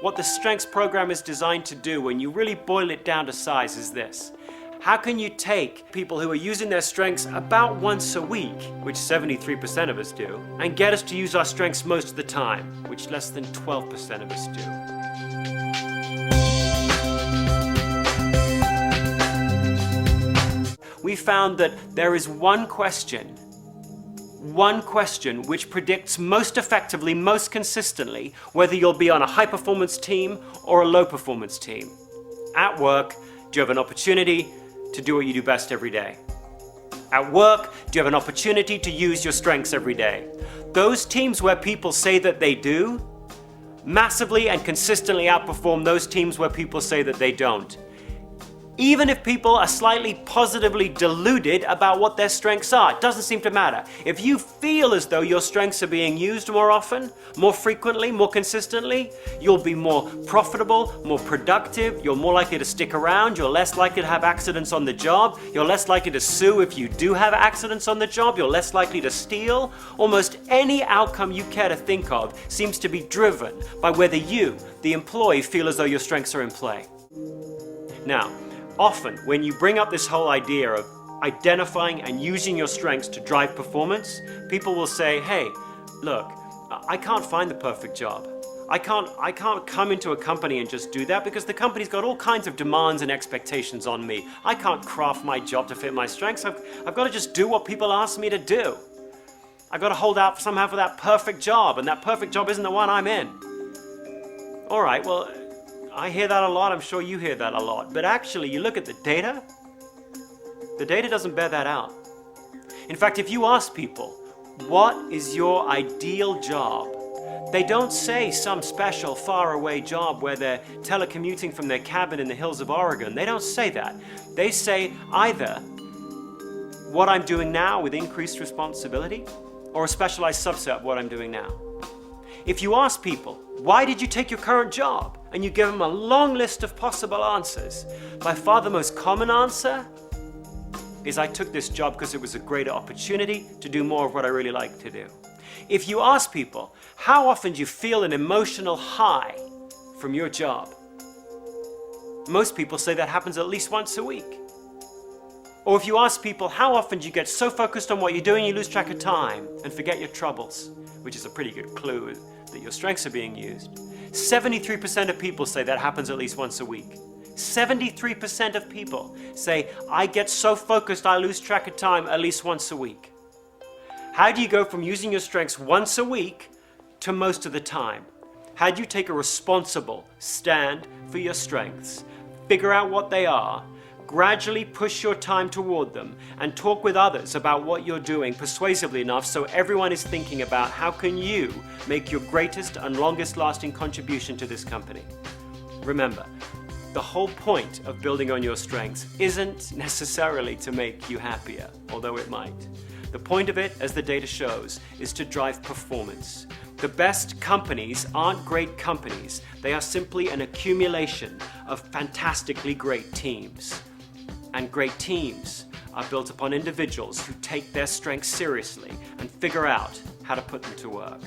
What the strengths program is designed to do, when you really boil it down to size, is this. How can you take people who are using their strengths about once a week, which 73% of us do, and get us to use our strengths most of the time, which less than 12% of us do? We found that there is one question which predicts most effectively, most consistently, whether you'll be on a high-performance team or a low-performance team. At work, do you have an opportunity to do what you do best every day? At work, do you have an opportunity to use your strengths every day? Those teams where people say that they do, massively and consistently outperform those teams where people say that they don't. Even if people are slightly positively deluded about what their strengths are, it doesn't seem to matter. If you feel as though your strengths are being used more often, more frequently, more consistently, you'll be more profitable, more productive, you're more likely to stick around, you're less likely to have accidents on the job, you're less likely to sue if you do have accidents on the job, you're less likely to steal. Almost any outcome you care to think of seems to be driven by whether you, the employee, feel as though your strengths are in play. Now, often, when you bring up this whole idea of identifying and using your strengths to drive performance, people will say, hey, look, I can't find the perfect job. I can't come into a company and just do that because the company's got all kinds of demands and expectations on me. I can't craft my job to fit my strengths. I've got to just do what people ask me to do. I've got to hold out somehow for that perfect job, and that perfect job isn't the one I'm in. All right, well, I hear that a lot, I'm sure you hear that a lot, but actually you look at the data doesn't bear that out. In fact, if you ask people, what is your ideal job? They don't say some special faraway job where they're telecommuting from their cabin in the hills of Oregon. They don't say that. They say either what I'm doing now with increased responsibility or a specialized subset of what I'm doing now. If you ask people, why did you take your current job? And you give them a long list of possible answers. By far the most common answer is I took this job because it was a greater opportunity to do more of what I really like to do. If you ask people, how often do you feel an emotional high from your job? Most people say that happens at least once a week. Or if you ask people, how often do you get so focused on what you're doing you lose track of time and forget your troubles, which is a pretty good clue that your strengths are being used. 73% of people say that happens at least once a week. 73% of people say, I get so focused I lose track of time at least once a week. How do you go from using your strengths once a week to most of the time? How do you take a responsible stand for your strengths, figure out what they are, gradually push your time toward them, and talk with others about what you're doing persuasively enough so everyone is thinking about how can you make your greatest and longest lasting contribution to this company? Remember, the whole point of building on your strengths isn't necessarily to make you happier, although it might. The point of it, as the data shows, is to drive performance. The best companies aren't great companies. They are simply an accumulation of fantastically great teams. And great teams are built upon individuals who take their strengths seriously and figure out how to put them to work.